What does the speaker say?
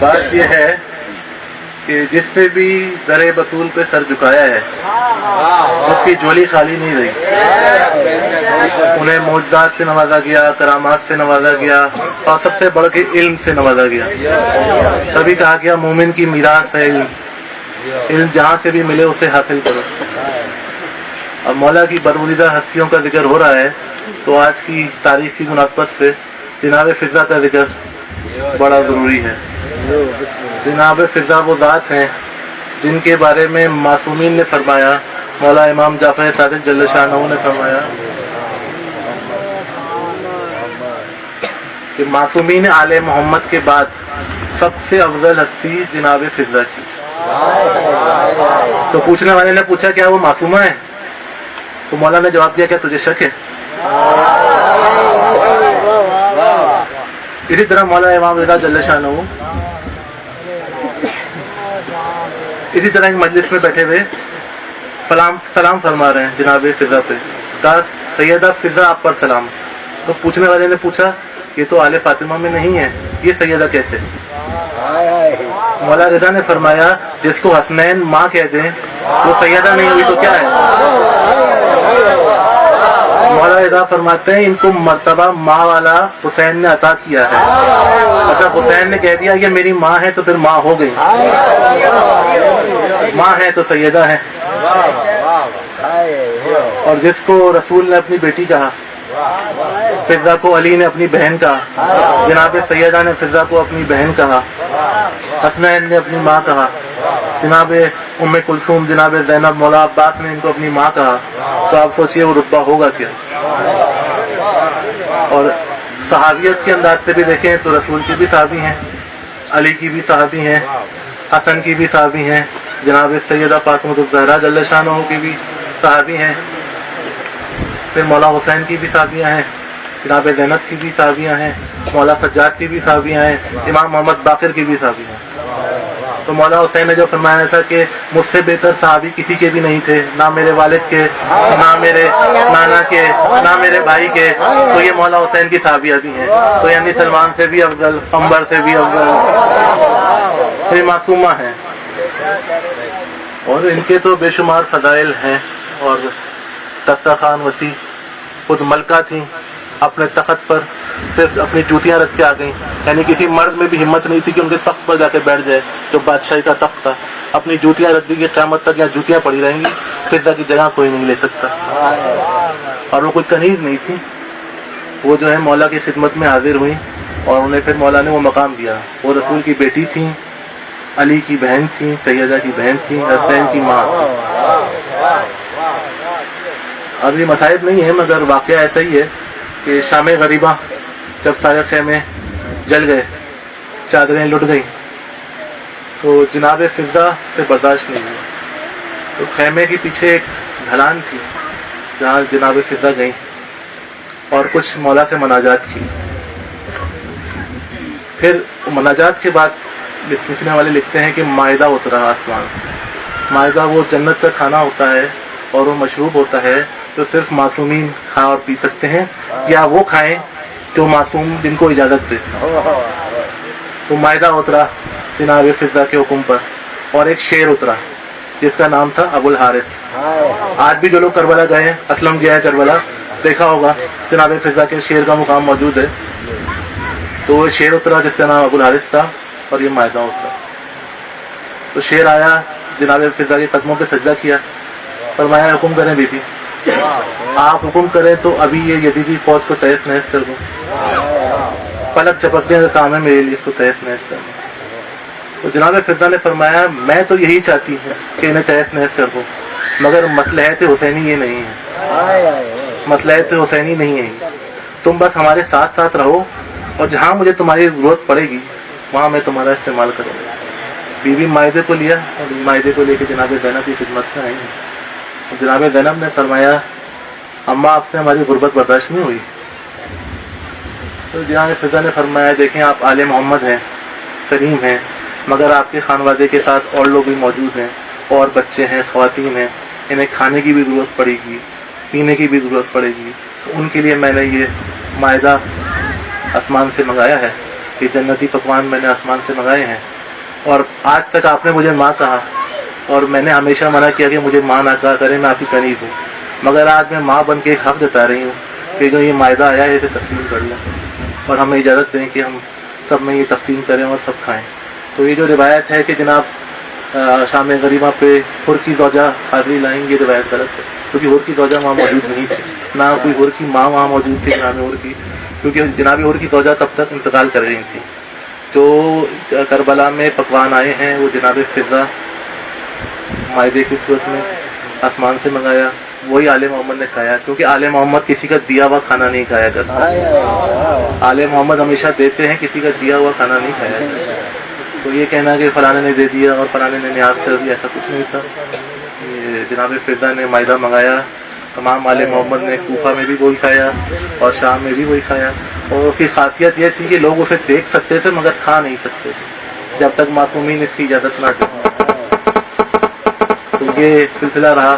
بات یہ ہے کہ جس نے بھی در بطول پہ سر جھکایا ہے اس کی جھولی خالی نہیں رہی. انہیں معجزات سے نوازا گیا، کرامات سے نوازا گیا، اور سب سے بڑھ کے علم سے نوازا گیا. تبھی کہا گیا مومن کی میراث ہے علم. علم جہاں سے بھی ملے اسے حاصل کرو. اب مولا کی برگزیدہ ہستیوں کا ذکر ہو رہا ہے تو آج کی تاریخ کی مناسبت سے جناب فضا کا ذکر بڑا ضروری ہے. جناب فضا وہ ذات ہیں جن کے بارے میں معصومین نے فرمایا، مولا امام جعفر صادق جل شانہ نے فرمایا کہ معصومین آل محمد کے بعد سب سے افضل ہستی جناب فضا کی. تو پوچھنے والے نے پوچھا کیا وہ معصومہ ہے؟ تو مولا نے جواب دیا کیا تجھے شک ہے؟ اسی طرح مولا امام رضا جل شانہ اسی طرح ایک مجلس میں بیٹھے ہوئے سلام فرما رہے ہیں جناب فضا پہ. کہا سیدہ فضا آپ پر سلام. تو پوچھنے والے نے پوچھا یہ تو آل فاطمہ میں نہیں ہے، یہ سیدہ کیسے؟ مولا رضا نے فرمایا جس کو حسنین ماں کہہ دیں وہ سیدہ نہیں ہوئی تو کیا ہے؟ مولا رضا فرماتے ہیں ان کو مرتبہ ماں والا حسین نے عطا کیا ہے. اگر حسین نے کہہ دیا یہ میری ماں ہے تو پھر ماں ہو گئی، ماں ہے تو سیدہ ہے. اور جس کو رسول نے اپنی بیٹی کہا، فضا کو علی نے اپنی بہن کہا، جناب سیدہ نے فضا کو اپنی بہن کہا، حسنین نے اپنی ماں کہا، جناب ام کلثوم جناب زینب مولا عباس نے ان کو اپنی ماں کہا، تو آپ سوچئے وہ رتبہ ہوگا کیا. اور صحابیت کے انداز سے بھی دیکھیں تو رسول کی بھی صحابی ہیں، علی کی بھی صحابی ہیں، حسن کی بھی صحابی ہیں، جناب سیدہ فاطمہ الزہرا جل شانہ کی بھی صحابی ہیں، پھر مولا حسین کی بھی صحابیاں ہیں، جناب زینب کی بھی صحابیاں ہیں، مولا سجاد کی بھی صحابیاں ہیں، امام محمد باقر کی بھی صحابیاں ہیں. تو مولا حسین نے جو فرمایا تھا کہ مجھ سے بہتر صحابی کسی کے بھی نہیں تھے، نہ میرے والد کے، نہ میرے نانا کے، نہ میرے بھائی کے، تو یہ مولا حسین کی صحابیاں بھی ہیں. تو یعنی سلمان سے بھی افضل، عمر سے بھی افضل، یہ معصومہ ہیں. اور ان کے تو بے شمار فضائل ہیں. اور دسترخوان وسیع، خود ملکہ تھیں، اپنے تخت پر صرف اپنی جوتیاں رکھ کے آ گئیں. یعنی کسی مرد میں بھی ہمت نہیں تھی کہ ان کے تخت پر جا کے بیٹھ جائے جو بادشاہی کا تخت تھا. اپنی جوتیاں رکھ دی کہ قیامت تک یہاں جوتیاں پڑی رہیں گی، فضا کی جگہ کوئی نہیں لے سکتا. اور وہ کوئی کنیز نہیں تھی، وہ جو ہے مولا کی خدمت میں حاضر ہوئی اور انہیں پھر مولا نے وہ مقام دیا. وہ رسول کی بیٹی تھیں، علی کی بہن تھیں، سیدہ کی بہن تھیں، حسین کی ماں تھیں. اب یہ مصائب نہیں ہے مگر واقعہ ایسا ہی ہے کہ شام غریبہ جب سارے خیمے جل گئے، چادریں لٹ گئیں، تو جناب فضا سے برداشت نہیں ہوا. تو خیمے کے پیچھے ایک ڈھلان تھی جہاں جناب فضا گئیں اور کچھ مولا سے مناجات کی. پھر مناجات کے بعد لکھنے والے لکھتے ہیں کہ مائدہ اترا آسمان. مائدہ وہ جنت کا کھانا ہوتا ہے اور وہ مشروب ہوتا ہے جو صرف معصومین کھا اور پی سکتے ہیں، یا وہ کھائیں جو معصوم جن کو اجازت دے. تو مائدہ اترا جناب فضا کے حکم پر، اور ایک شیر اترا جس کا نام تھا ابو الحارث. آج بھی جو لوگ کربلا گئے ہیں، اسلم گیا ہے کربلا، دیکھا ہوگا جناب فضا کے شیر کا مقام موجود ہے. تو وہ شیر اترا جس کا نام ابو الحارث تھا اور یہ مائدہ اترا. تو شیر آیا، جناب فضا کے قدموں پہ سجدہ کیا، فرمایا حکم کریں بی بی، آپ حکم کریں تو ابھی یہ یزیدی فوج کو تہس نہس کر دوں. پلک چپکنے کا کام ہے میرے لیے اس کو تہس نہس کرنا. تو جناب فضا نے فرمایا میں تو یہی چاہتی ہوں کہ انہیں تہس نہس کر دوں، مگر مصلحت حسینی یہ نہیں ہے، مصلحت حسینی نہیں ہے. تم بس ہمارے ساتھ ساتھ رہو اور جہاں مجھے تمہاری ضرورت پڑے گی وہاں میں تمہارا استعمال کروں گا. بی بی مائدے کو لیا اور مائدے کو لے کے جناب زینب کی خدمت میں آئی. جناب زینب نے فرمایا اماں آپ سے ہماری غربت برداشت نہیں ہوئی. تو جناب فضا نے فرمایا دیکھیں آپ آل محمد ہیں، کریم ہیں، مگر آپ کے خانوادے کے ساتھ اور لوگ بھی موجود ہیں، اور بچے ہیں، خواتین ہیں، انہیں کھانے کی بھی ضرورت پڑے گی، پینے کی بھی ضرورت پڑے گی. تو ان کے لیے میں نے یہ مائدہ آسمان سے منگایا ہے، یہ جنتی پکوان میں نے آسمان سے منگائے ہیں. اور آج تک آپ نے مجھے ماں کہا اور میں نے ہمیشہ منع کیا کہ مجھے ماں نہ کہا کرے، میں آپ کی قریب ہوں، مگر آج میں ماں بن کے ایک حق جتا رہی ہوں کہ جو یہ معاہدہ آیا ہے اسے تقسیم کر لیں اور ہمیں اجازت دیں کہ ہم سب میں یہ تقسیم کریں اور سب کھائیں۔ تو یہ جو روایت ہے کہ جناب شام غریبہ پہ حر کی زوجہ حاضری لائیں، یہ روایت غلط ہے، کیونکہ حر کی زوجہ وہاں موجود نہیں تھی، نہ کوئی حر کی ماں وہاں موجود تھی جناب حر کی، کیونکہ جناب حر کی زوجہ تب تک انتقال کر رہی تھی۔ جو کربلا میں پکوان آئے ہیں وہ جناب فضہ مائدے کی صورت میں آسمان سے منگایا، وہی آل محمد نے کھایا، کیونکہ آل محمد کسی کا دیا ہوا کھانا نہیں کھایا کرتا، آل محمد ہمیشہ دیتے ہیں، کسی کا دیا ہوا کھانا نہیں کھایا کرتا۔ تو یہ کہنا کہ فلانے نے دے دیا اور فلانے نے نیاز کر دیا، ایسا کچھ نہیں تھا۔ یہ جناب فضہ نے مائدہ منگایا، تمام آل محمد نے کوفہ میں بھی وہی کھایا اور شام میں بھی وہی کھایا، اور اس کی خاصیت یہ تھی کہ لوگ اسے دیکھ سکتے تھے مگر کھا نہیں سکتے تھے جب تک معصومین اس کی اجازت نہ دیں۔ تو یہ سلسلہ رہا۔